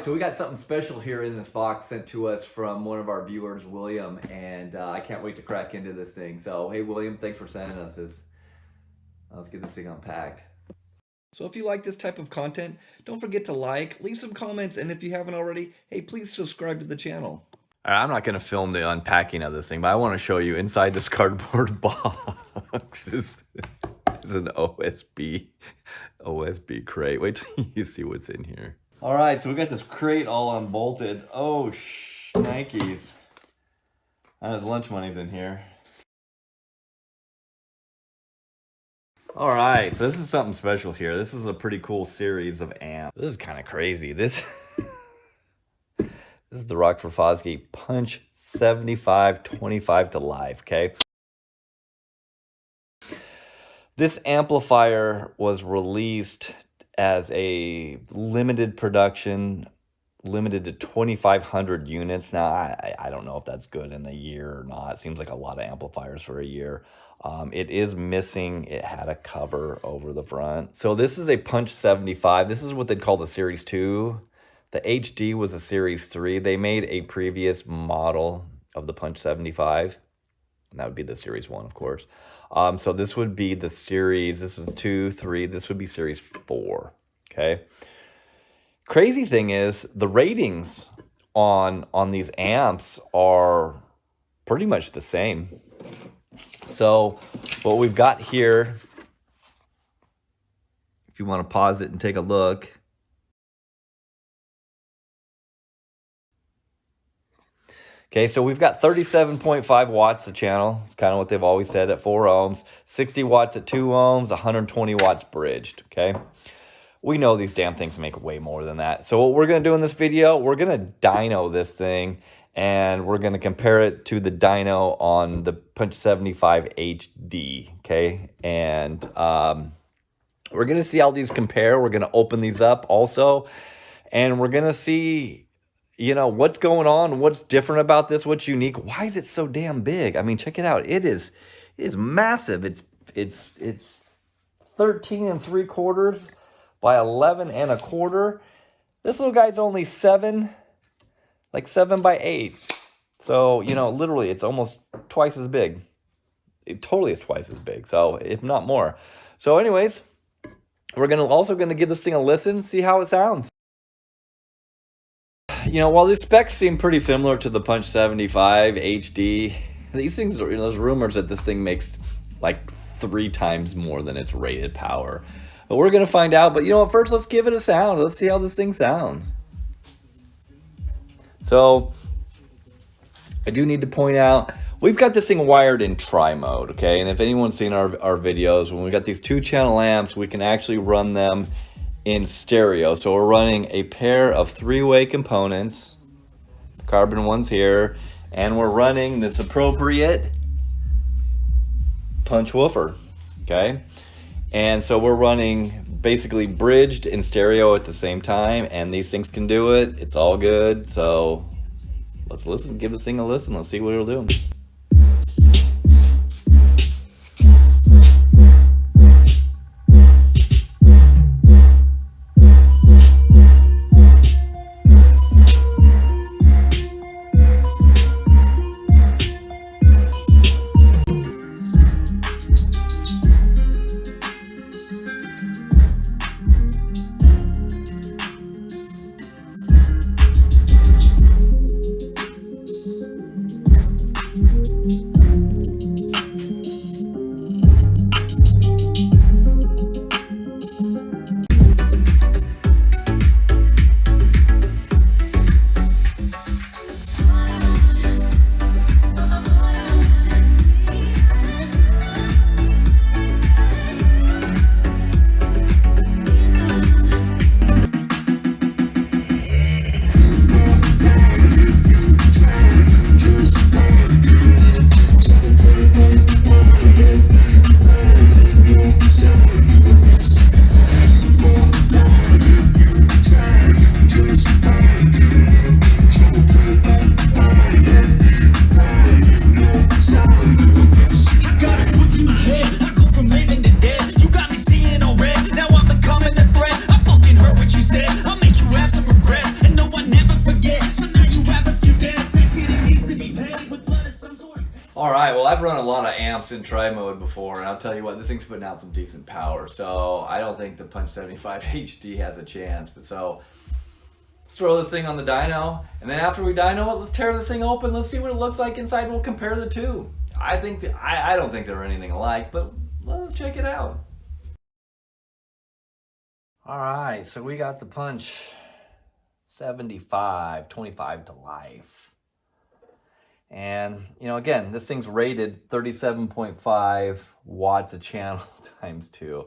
So we got something special here in this box sent to us from one of our viewers, William, and I can't wait to crack into this thing. So, hey William, thanks for sending us this. Let's get this thing unpacked. So if you like this type of content, don't forget to like, leave some comments, and if you haven't already, hey, please subscribe to the channel. I'm not going to film the unpacking of this thing, but I want to show you inside this cardboard box is an OSB crate. Wait till you see what's in here. All right, so we got this crate all unbolted. Oh, shnikes. His lunch money's in here. All right, so this is something special here. This is a pretty cool series of amps. This is kind of crazy. This is the Rockford Forgate Punch 7525 to live, okay? This amplifier was released as a limited production, limited to 2,500 units. Now, I don't know if that's good in a year or not. It seems like a lot of amplifiers for a year. It is missing. It had a cover over the front. So this is a Punch 75. This is what they'd call the Series 2. The HD was a Series 3. They made a previous model of the Punch 75. And that would be the Series 1, of course. So this would be the Series, this is 2, 3, this would be Series 4, okay? Crazy thing is, the ratings on these amps are pretty much the same. So what we've got here, if you want to pause it and take a look, okay, so we've got 37.5 watts a channel. It's kind of what they've always said at 4 ohms. 60 watts at 2 ohms, 120 watts bridged, okay? We know these damn things make way more than that. So what we're going to do in this video, we're going to dyno this thing, and we're going to compare it to the dyno on the Punch 75 HD, okay? And we're going to see how these compare. We're going to open these up also, and we're going to see, you know, what's going on, what's different about this, what's unique. Why is it so damn big? I mean, check it out. It is massive. It's 13 3/4 by 11 1/4. This little guy's only 7 by 8. So, you know, literally it's almost twice as big. It totally is twice as big, so if not more. So anyways, we're also gonna give this thing a listen, see how it sounds. You know, while the specs seem pretty similar to the Punch 75 HD, these things, you know, there's rumors that this thing makes like 3 times more than its rated power. But we're going to find out. But you know what, first let's give it a sound. Let's see how this thing sounds. So, I do need to point out, we've got this thing wired in tri-mode, okay? And if anyone's seen our videos, when we got these 2-channel amps, we can actually run them in stereo. So we're running a pair of 3-way components, the carbon ones here, and we're running this appropriate punch woofer, okay? And so we're running basically bridged in stereo at the same time, and these things can do it. It's all good. So let's listen, give this thing a listen. Let's see what it'll do. All right, well, I've run a lot of amps in tri-mode before, and I'll tell you what, this thing's putting out some decent power, so I don't think the Punch 75 HD has a chance. But so let's throw this thing on the dyno, and then after we dyno it, let's tear this thing open, let's see what it looks like inside, and we'll compare the two. I don't think they're anything alike, but let's check it out. All right, so we got the Punch 75, 25 to life. And, you know, again, this thing's rated 37.5 watts a channel times 2.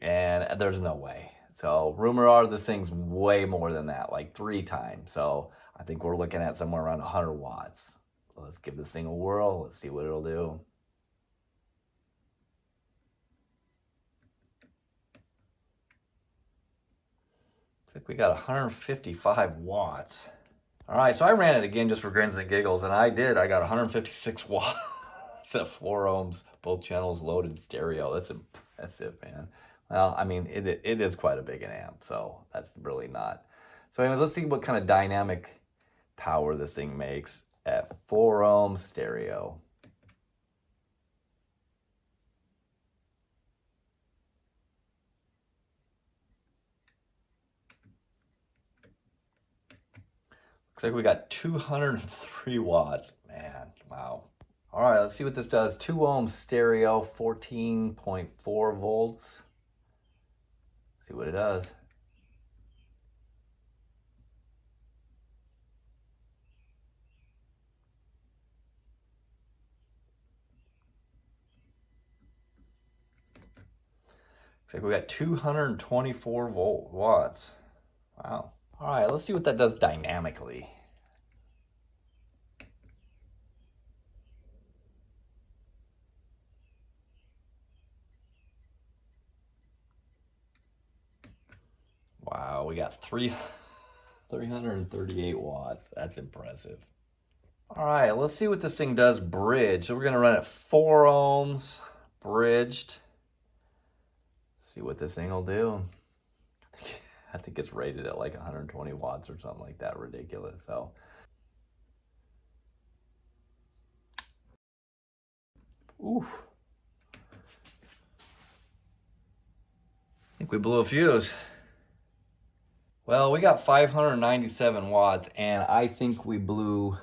And there's no way. So rumor are this thing's way more than that, like 3 times. So I think we're looking at somewhere around 100 watts. Let's give this thing a whirl. Let's see what it'll do. Looks like we got 155 watts. All right, so I ran it again just for grins and giggles, and I got 156 watts at 4 ohms, both channels loaded stereo. That's impressive, man. Well, I mean, it is quite a big an amp, so that's really not. So anyways, let's see what kind of dynamic power this thing makes at 4 ohms stereo. Looks like we got 203 watts. Man, wow. All right, let's see what this does. 2 ohms stereo, 14.4 volts. See what it does. Looks like we got 224 watts. Wow. All right, let's see what that does dynamically. Wow, we got 338 watts. That's impressive. All right, let's see what this thing does bridge. So we're gonna run it 4 ohms bridged. See what this thing will do. I think it's rated at like 120 watts or something like that. Ridiculous. So oof. I think we blew a fuse. Well, we got 597 watts, and I think we blew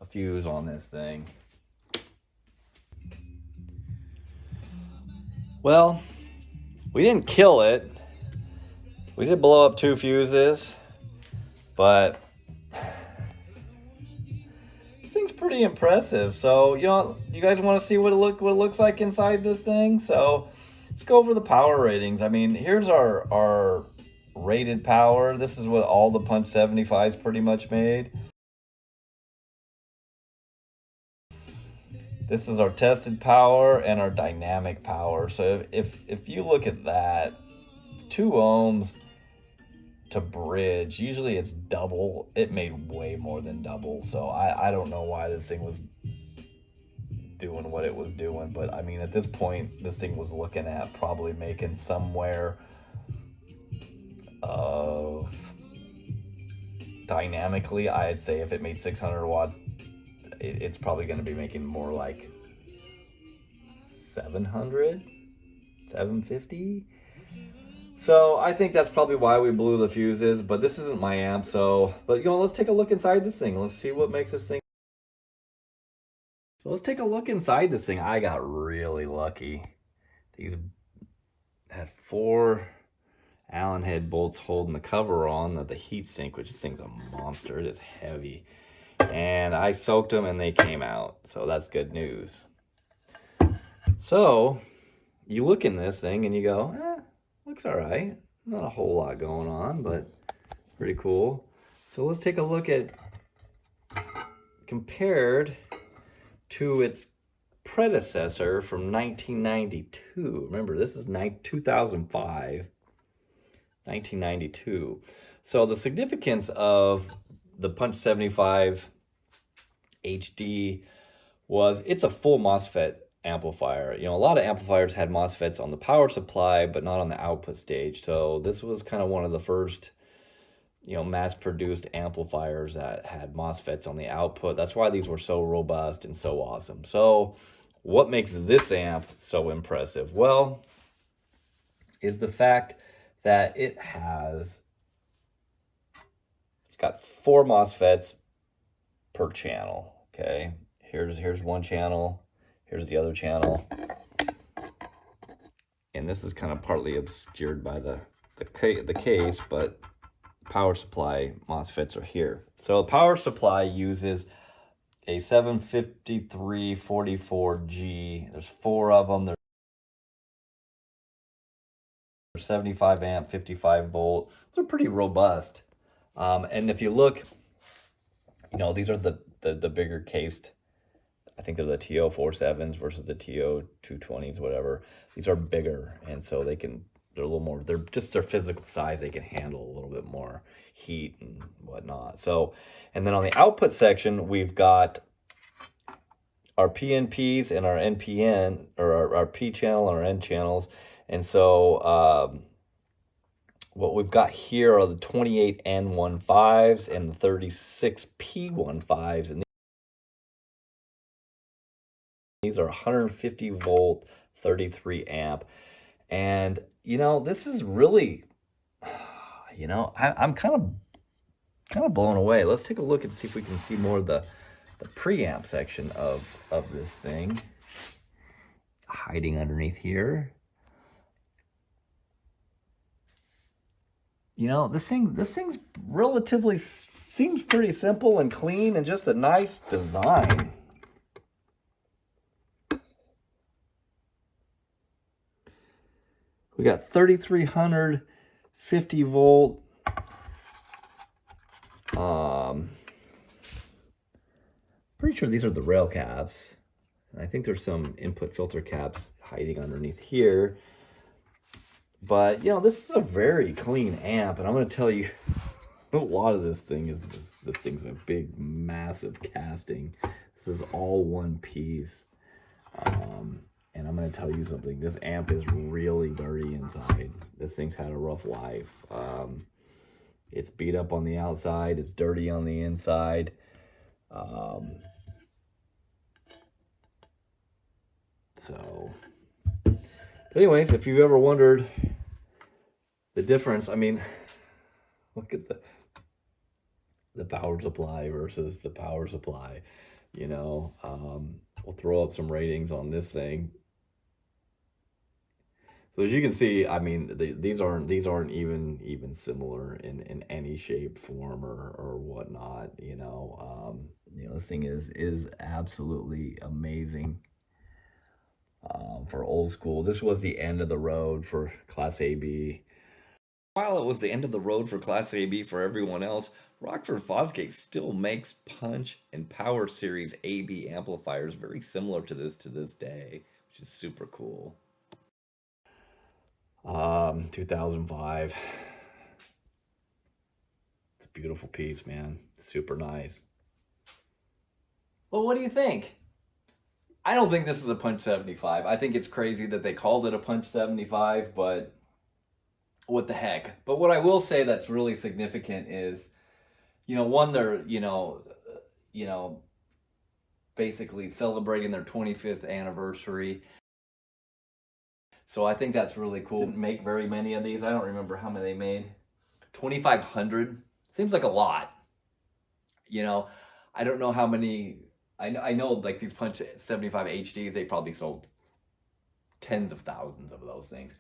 a fuse on this thing. Well, we didn't kill it. We did blow up 2 fuses, but this thing's pretty impressive. So, you know, you guys want to see what it looks like inside this thing? So, let's go over the power ratings. I mean, here's our rated power. This is what all the Punch 75s pretty much made. This is our tested power and our dynamic power. So if you look at that, 2 ohms to bridge, usually it's double. It made way more than double. So I don't know why this thing was doing what it was doing. But I mean, at this point, this thing was looking at probably making somewhere of dynamically, I'd say if it made 600 watts, it's probably going to be making more like 700, 750. So I think that's probably why we blew the fuses, but this isn't my amp. So, but you know, let's take a look inside this thing. Let's see what makes this thing. So let's take a look inside this thing. I got really lucky. These had 4 Allen head bolts holding the cover on the heat sink, which this thing's a monster. It is heavy. And I soaked them and they came out. So that's good news. So you look in this thing and you go, looks all right. Not a whole lot going on, but pretty cool. So let's take a look at compared to its predecessor from 1992. Remember, this is 2005, 1992. So the significance of the Punch 75 HD was it's a full MOSFET amplifier. You know, a lot of amplifiers had MOSFETs on the power supply, but not on the output stage. So this was kind of one of the first mass-produced amplifiers that had MOSFETs on the output. That's why these were so robust and so awesome. So what makes this amp so impressive? Well, is the fact that it's got 4 MOSFETs per channel. Okay, here's one channel, here's the other channel, and this is kind of partly obscured by the case, but power supply MOSFETs are here. So the power supply uses a 75344G. There's 4 of them. They're 75 amp, 55 volt. They're pretty robust. And if you look, these are the bigger cased. I think they're the TO47s versus the TO220s, whatever. These are bigger, and so they're a little more, they're just their physical size, they can handle a little bit more heat and whatnot. So, and then on the output section, we've got our PNPs and our NPN, or our P channel and our N channels. And so what we've got here are the 28 N15s and the 36 P15s, and these are 150 volt, 33 amp. And, this is really, I'm kind of blown away. Let's take a look and see if we can see more of the preamp section of this thing hiding underneath here. This thing's relatively seems pretty simple and clean and just a nice design. We got 3300 50 volt. Pretty sure these are the rail caps. I think there's some input filter caps hiding underneath here. But, this is a very clean amp, and I'm going to tell you, a lot of this thing is this thing's a big, massive casting. This is all one piece. And I'm going to tell you something. This amp is really dirty inside. This thing's had a rough life. It's beat up on the outside. It's dirty on the inside. But anyways, if you've ever wondered the difference, I mean, look at the power supply versus the power supply. We'll throw up some ratings on this thing. So as you can see, I mean, these aren't even similar in any shape, form, or whatnot. This thing is absolutely amazing. For old school, this was the end of the road for Class AB. While it was the end of the road for Class AB for everyone else, Rockford Forgate still makes Punch and Power Series AB amplifiers very similar to this day, which is super cool. 2005. It's a beautiful piece, man. Super nice. Well, what do you think? I don't think this is a Punch 75. I think it's crazy that they called it a Punch 75, but what the heck. But what I will say that's really significant is, one, they're, basically celebrating their 25th anniversary. So I think that's really cool. Didn't make very many of these. I don't remember how many they made. 2,500 seems like a lot. I don't know how many. I know like these Punch 75 HDs, they probably sold tens of thousands of those things.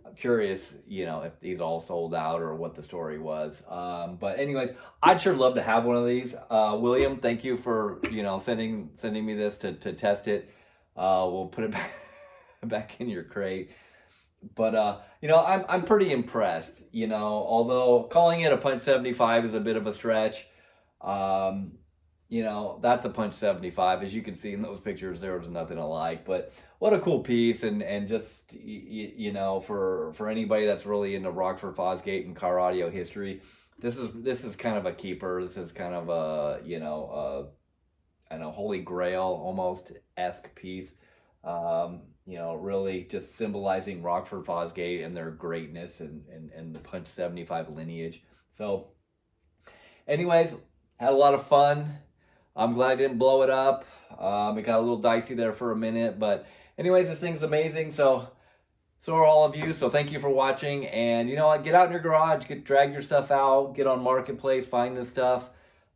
I'm curious, if these all sold out or what the story was. But anyways, I'd sure love to have one of these. William, thank you for sending me this to test it. We'll put it back in your crate. But I'm pretty impressed. Although calling it a Punch 75 is a bit of a stretch. That's a Punch 75. As you can see in those pictures, there was nothing alike. But what a cool piece, and just for anybody that's really into Rockford Forgate and car audio history, this is kind of a keeper. This is kind of a holy grail almost esque piece. Really just symbolizing Rockford Forgate and their greatness and the Punch 75 lineage. So Anyways, had a lot of fun. I'm glad I didn't blow it up. It got a little dicey there for a minute, but anyways, this thing's amazing. So are all of you. So thank you for watching. And you know what? Get out in your garage, drag your stuff out, get on Marketplace, find this stuff.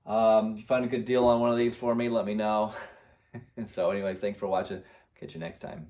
You find a good deal on one of these for me, let me know. So anyways, thanks for watching. Catch you next time.